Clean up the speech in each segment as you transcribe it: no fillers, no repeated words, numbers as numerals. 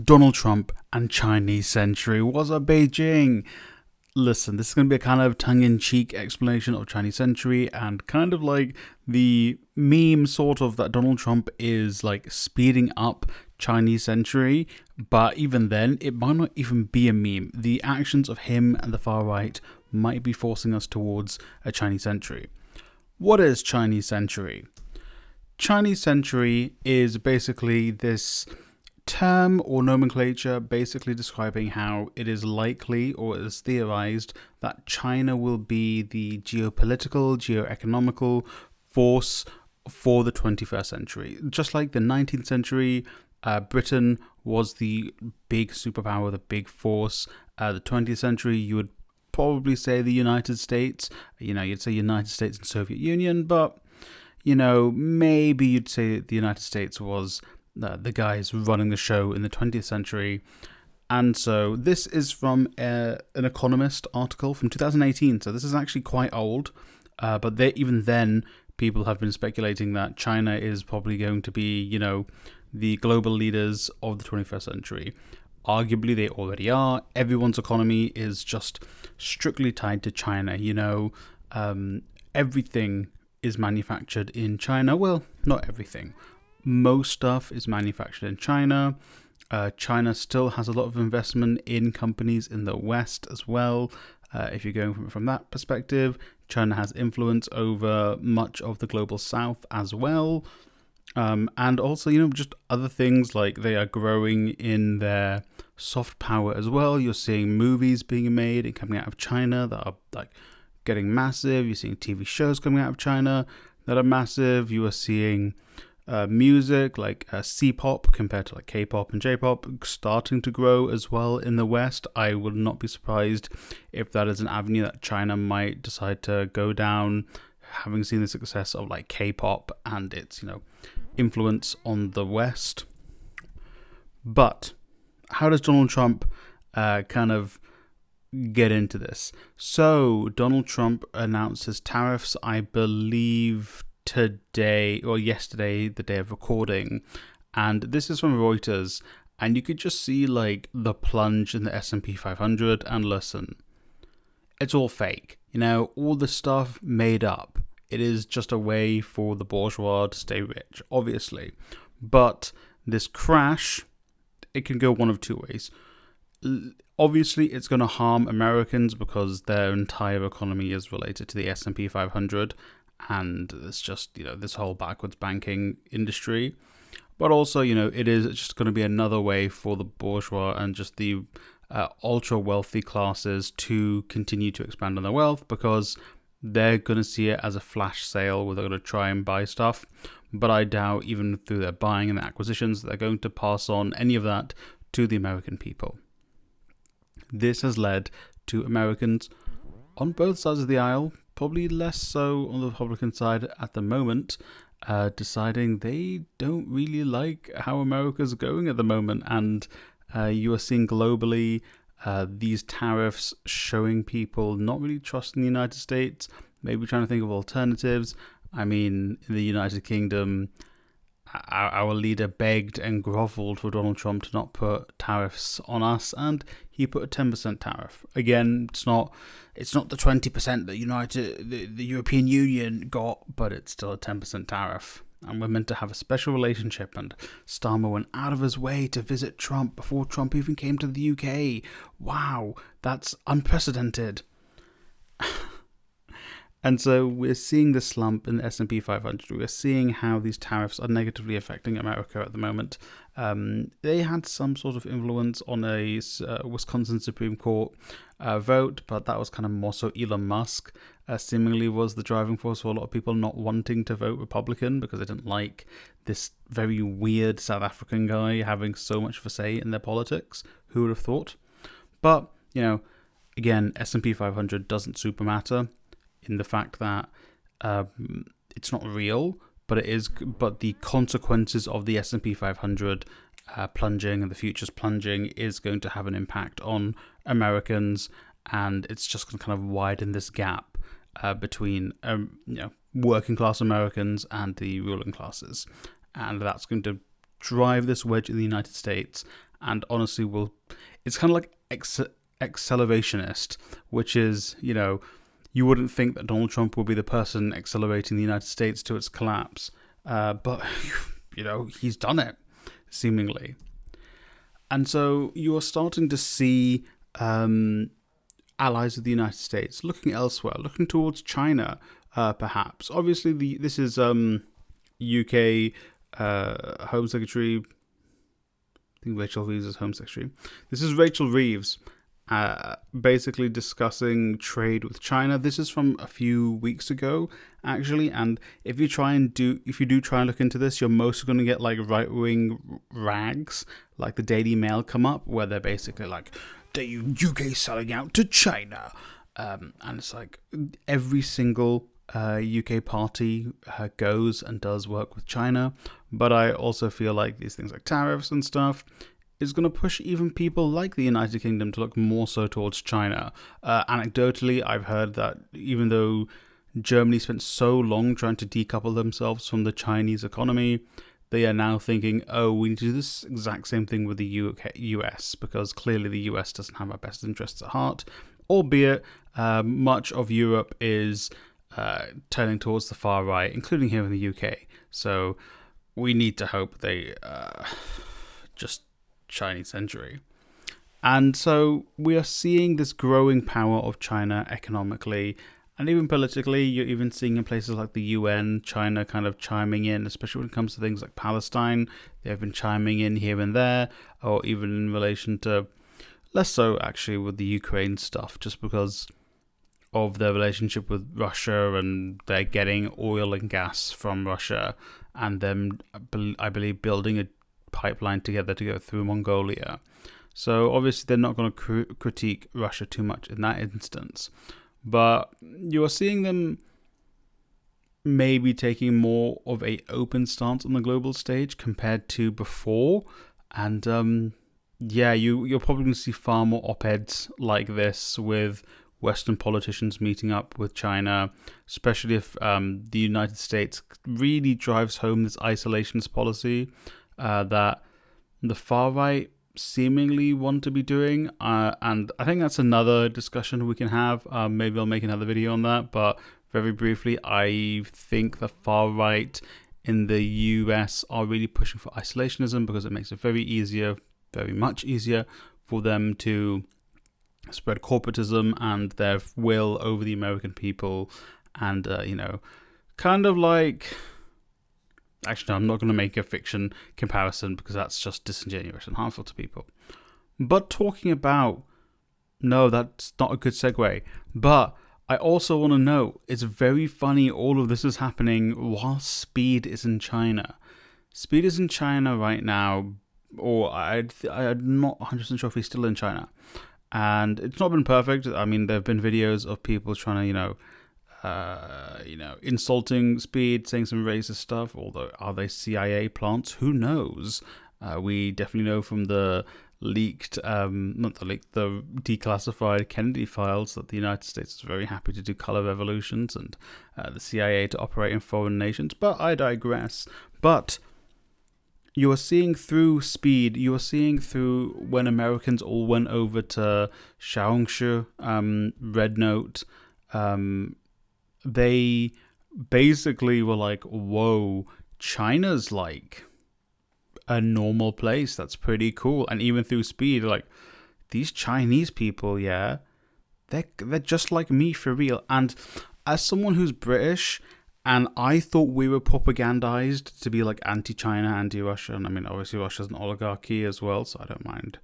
Donald Trump and Chinese century. What's up, Beijing? Listen, this is going to be a kind of tongue-in-cheek explanation of Chinese century and kind of like the meme sort of that Donald Trump is like speeding up Chinese century, but even then, it might not even be a meme. The actions of him and the far right might be forcing us towards a Chinese century. What is Chinese century? Chinese century is basically this term or nomenclature basically describing how it is likely or is theorized that China will be the geopolitical, geoeconomical force for the 21st century. Just like the 19th century, Britain was the big superpower, the big force. The 20th century, you would probably say the United States. You'd say United States and Soviet Union, but, maybe you'd say the United States was the guys running the show in the 20th century. And so this is from an Economist article from 2018. So this is actually quite old. But even then, people have been speculating that China is probably going to be, the global leaders of the 21st century. Arguably, they already are. Everyone's economy is just strictly tied to China. Everything is manufactured in China. Well, not everything. Most stuff is manufactured in China. China still has a lot of investment in companies in the West as well. If you're going from that perspective, China has influence over much of the global South as well. And also, just other things like they are growing in their soft power as well. You're seeing movies being made and coming out of China that are like getting massive. You're seeing TV shows coming out of China that are massive. You are seeing music like C-pop compared to like K-pop and J-pop starting to grow as well in the West. I would not be surprised if that is an avenue that China might decide to go down, having seen the success of like K-pop and its influence on the West. But how does Donald Trump kind of get into this? So Donald Trump announced his tariffs, I believe today or yesterday, the day of recording, and this is from Reuters, and you could just see like the plunge in the S&P 500. And listen, it's all fake, all the stuff made up. It is just a way for the bourgeois to stay rich, obviously. But this crash, it can go one of two ways. Obviously, it's going to harm Americans because their entire economy is related to the S&P 500. And it's just, this whole backwards banking industry. But also, it is just going to be another way for the bourgeois and just the ultra wealthy classes to continue to expand on their wealth, because they're going to see it as a flash sale where they're going to try and buy stuff. But I doubt, even through their buying and their acquisitions, they're going to pass on any of that to the American people. This has led to Americans on both sides of the aisle, probably less so on the Republican side at the moment, deciding they don't really like how America's going at the moment. And you are seeing globally these tariffs showing people not really trusting the United States, maybe trying to think of alternatives. I mean, in the United Kingdom, our leader begged and groveled for Donald Trump to not put tariffs on us, and he put a 10% tariff. Again, it's not the 20% that the European Union got, but it's still a 10% tariff. And we're meant to have a special relationship, and Starmer went out of his way to visit Trump before Trump even came to the UK. Wow, that's unprecedented. And so we're seeing the slump in the S&P 500. We're seeing how these tariffs are negatively affecting America at the moment. They had some sort of influence on a Wisconsin Supreme Court vote, but that was kind of more so Elon Musk seemingly was the driving force for a lot of people not wanting to vote Republican because they didn't like this very weird South African guy having so much of a say in their politics. Who would have thought? But, again, S&P 500 doesn't super matter in the fact that it's not real, but it is. But the consequences of the S&P 500 plunging and the futures plunging is going to have an impact on Americans, and it's just going to kind of widen this gap between working class Americans and the ruling classes, and that's going to drive this wedge in the United States and honestly it's kind of like accelerationist, which is, you wouldn't think that Donald Trump will be the person accelerating the United States to its collapse. But, he's done it, seemingly. And so you are starting to see allies of the United States looking elsewhere, looking towards China, perhaps. Obviously, this is UK Home Secretary. I think Rachel Reeves is Home Secretary. This is Rachel Reeves basically discussing trade with China. This is from a few weeks ago, actually. And if you do try and look into this, you're mostly going to get like right-wing rags, like the Daily Mail come up, where they're basically like, the UK selling out to China. And it's like every single UK party goes and does work with China. But I also feel like these things like tariffs and stuff is going to push even people like the United Kingdom to look more so towards China. Anecdotally, I've heard that even though Germany spent so long trying to decouple themselves from the Chinese economy, they are now thinking, we need to do this exact same thing with the US, because clearly the US doesn't have our best interests at heart, albeit much of Europe is turning towards the far right, including here in the UK. So we need to hope they just Chinese century. And so we are seeing this growing power of China economically and even politically. You're even seeing in places like the UN, China kind of chiming in, especially when it comes to things like Palestine. They've been chiming in here and there, or even in relation to, less so actually with the Ukraine stuff, just because of their relationship with Russia, and they're getting oil and gas from Russia, and them, I believe, building a pipeline together to go through Mongolia. So obviously they're not going to critique Russia too much in that instance. But you are seeing them maybe taking more of a open stance on the global stage compared to before. And you're probably going to see far more op-eds like this with Western politicians meeting up with China, especially if the United States really drives home this isolationist policy that the far right seemingly want to be doing. And I think that's another discussion we can have. Maybe I'll make another video on that. But very briefly, I think the far right in the US are really pushing for isolationism because it makes it very much easier for them to spread corporatism and their will over the American people. And, kind of like... Actually, no, I'm not going to make a fiction comparison because that's just disingenuous and harmful to people. But talking about... No, that's not a good segue. But I also want to know, it's very funny all of this is happening while Speed is in China. Speed is in China right now, or I'm not 100% sure if he's still in China. And it's not been perfect. I mean, there have been videos of people trying to, insulting Speed, saying some racist stuff. Although, are they CIA plants? Who knows? We definitely know from the the declassified Kennedy files that the United States is very happy to do color revolutions and the CIA to operate in foreign nations. But I digress. But you are seeing through Speed, you are seeing through when Americans all went over to Shaongshu, Red Note, they basically were like, whoa, China's like a normal place. That's pretty cool. And even through Speed, like, these Chinese people, yeah, they're just like me for real. And as someone who's British, and I thought we were propagandized to be like anti-China, anti-Russia. And I mean, obviously Russia's an oligarchy as well, so I don't mind.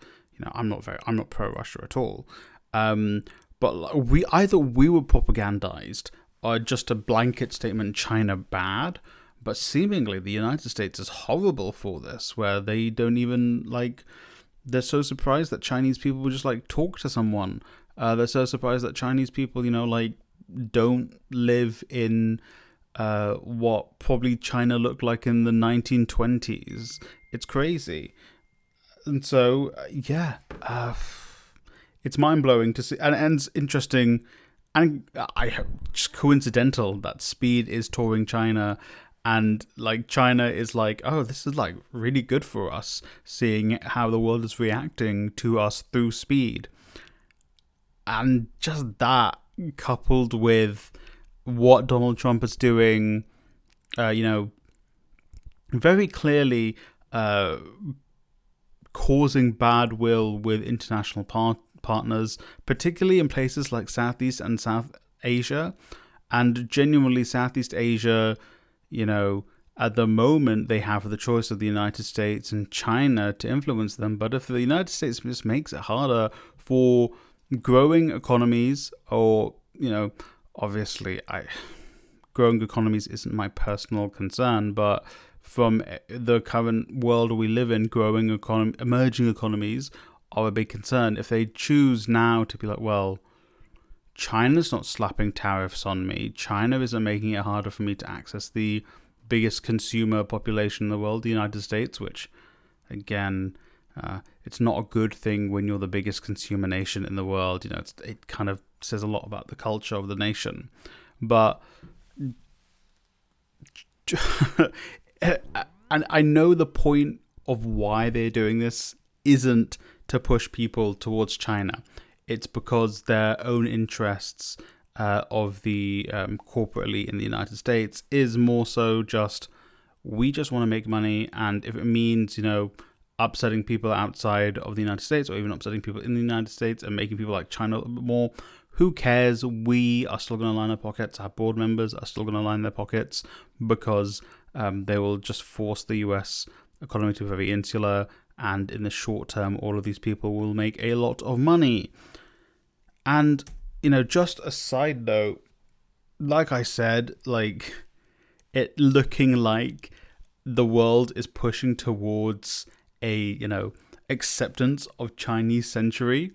I'm not pro-Russia at all. But I thought we were propagandized, or just a blanket statement, China bad. But seemingly the United States is horrible for this, where they don't even, like, they're so surprised that Chinese people will just, like, talk to someone. They're so surprised that Chinese people, don't live in what probably China looked like in the 1920s. It's crazy. And so, it's mind-blowing to see. And it's interesting, and I just coincidental that Speed is touring China. And like China is like, oh, this is like really good for us, seeing how the world is reacting to us through speed. And just that, coupled with what Donald Trump is doing, very clearly causing bad will with international partners, particularly in places like Southeast and South Asia. And genuinely, Southeast Asia, at the moment, they have the choice of the United States and China to influence them. But if the United States just makes it harder for growing economies, or, obviously, growing economies isn't my personal concern, but from the current world we live in, emerging economies are a big concern. If they choose now to be like, well, China's not slapping tariffs on me, China isn't making it harder for me to access the biggest consumer population in the world, the United States, which, again, it's not a good thing when you're the biggest consumer nation in the world. It kind of says a lot about the culture of the nation. But and I know the point of why they're doing this isn't to push people towards China. It's because their own interests of the corporate elite in the United States is more so just, we just want to make money, and if it means, upsetting people outside of the United States, or even upsetting people in the United States and making people like China a little bit more, who cares? We are still going to line our pockets. Our board members are still going to line their pockets, because they will just force the US economy to be very insular, and in the short term, all of these people will make a lot of money. And, just a side note, like I said, like, it looking like the world is pushing towards a, acceptance of Chinese century.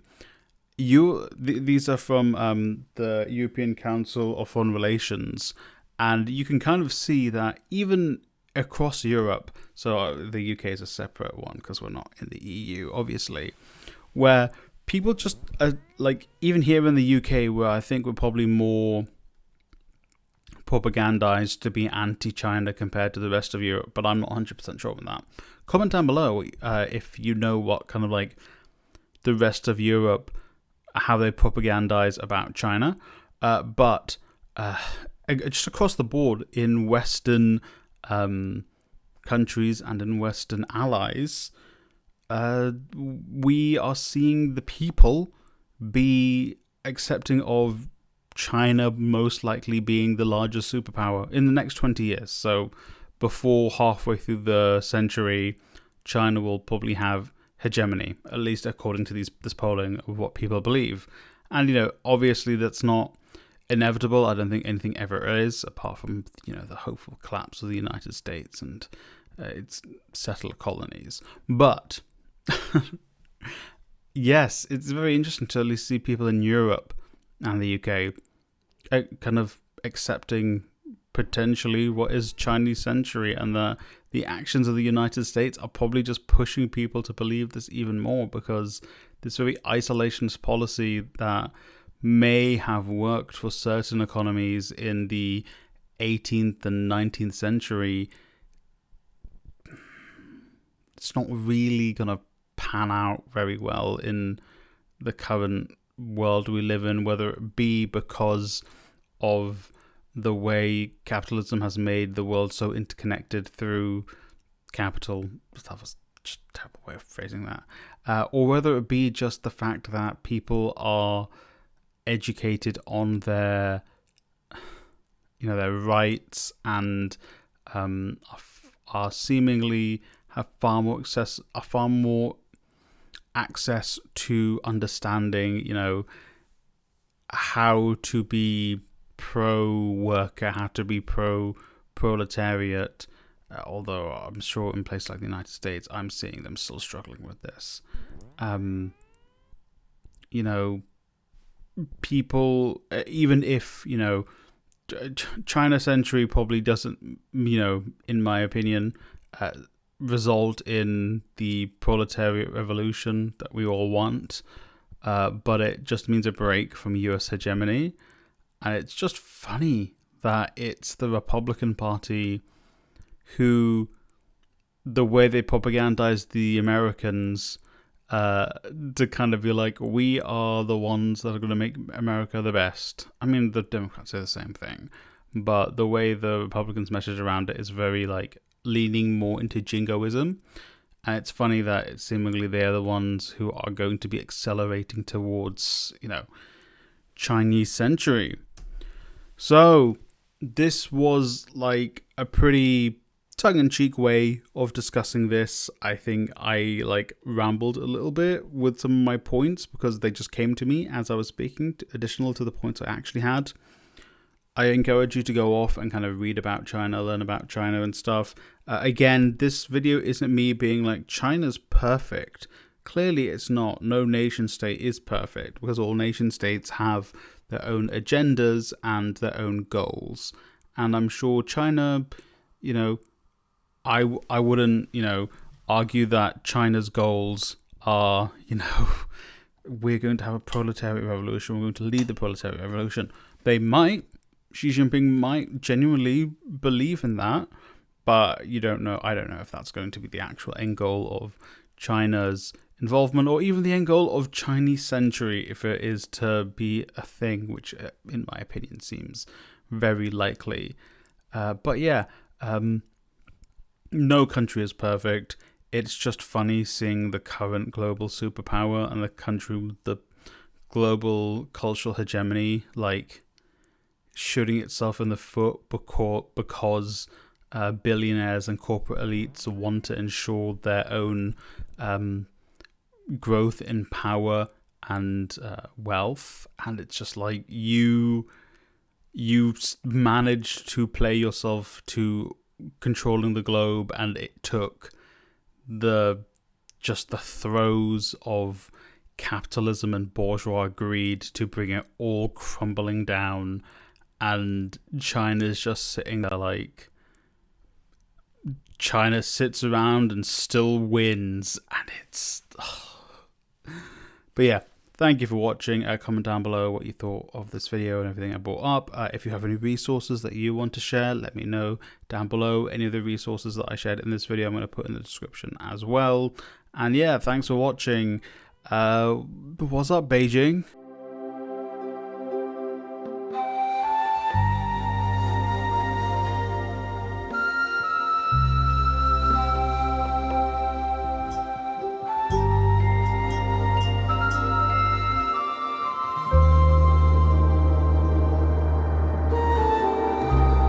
These are from the European Council of Foreign Relations, and you can kind of see that even across Europe, so the UK is a separate one because we're not in the EU, obviously, where people just, like, even here in the UK, where I think we're probably more propagandized to be anti-China compared to the rest of Europe, but I'm not 100% sure on that. Comment down below if you know what kind of, like, the rest of Europe, how they propagandize about China. But just across the board in Western countries and in Western allies, we are seeing the people be accepting of China most likely being the largest superpower in the next 20 years. So before halfway through the century, China will probably have hegemony, at least according to this polling of what people believe. And, obviously that's not inevitable. I don't think anything ever is, apart from, the hopeful collapse of the United States and its settled colonies. But yes, it's very interesting to at least see people in Europe and the UK kind of accepting potentially what is Chinese century, and the actions of the United States are probably just pushing people to believe this even more, because this very isolationist policy that may have worked for certain economies in the 18th and 19th century, it's not really going to pan out very well in the current world we live in, whether it be because of the way capitalism has made the world so interconnected through capital. That was just a terrible way of phrasing that. Or whether it be just the fact that people are educated on their rights, and are seemingly have far more access to understanding, how to be pro-worker, how to be pro-proletariat, although I'm sure in places like the United States, I'm seeing them still struggling with this. People, even if, China century probably doesn't, in my opinion, result in the proletariat revolution that we all want, but it just means a break from US hegemony. And it's just funny that it's the Republican Party who, the way they propagandize the Americans, to kind of be like, we are the ones that are going to make America the best. I mean, the Democrats say the same thing, but the way the Republicans message around it is very like leaning more into jingoism. And it's funny that seemingly they're the ones who are going to be accelerating towards, Chinese century. So this was like a pretty tongue-in-cheek way of discussing this. I think I rambled a little bit with some of my points because they just came to me as I was speaking, additional to the points I actually had. I encourage you to go off and kind of read about China, learn about China and stuff. Again, this video isn't me being like, China's perfect. Clearly it's not. No nation state is perfect because all nation states have their own agendas and their own goals. And I'm sure China, I wouldn't, argue that China's goals are, we're going to have a proletariat revolution. We're going to lead the proletariat revolution. They might. Xi Jinping might genuinely believe in that, but I don't know if that's going to be the actual end goal of China's involvement, or even the end goal of Chinese century, if it is to be a thing, which in my opinion seems very likely. But yeah, no country is perfect. It's just funny seeing the current global superpower and the country with the global cultural hegemony shooting itself in the foot because billionaires and corporate elites want to ensure their own growth in power and wealth. And it's just like you managed to play yourself to controlling the globe, and it took the throes of capitalism and bourgeois greed to bring it all crumbling down. And China's just sitting there like, China sits around and still wins, and it's but yeah, thank you for watching. Comment down below what you thought of this video and everything I brought up. If you have any resources that you want to share, let me know down below. Any of the resources that I shared in this video I'm going to put in the description as well. And yeah, thanks for watching. What's up, Beijing?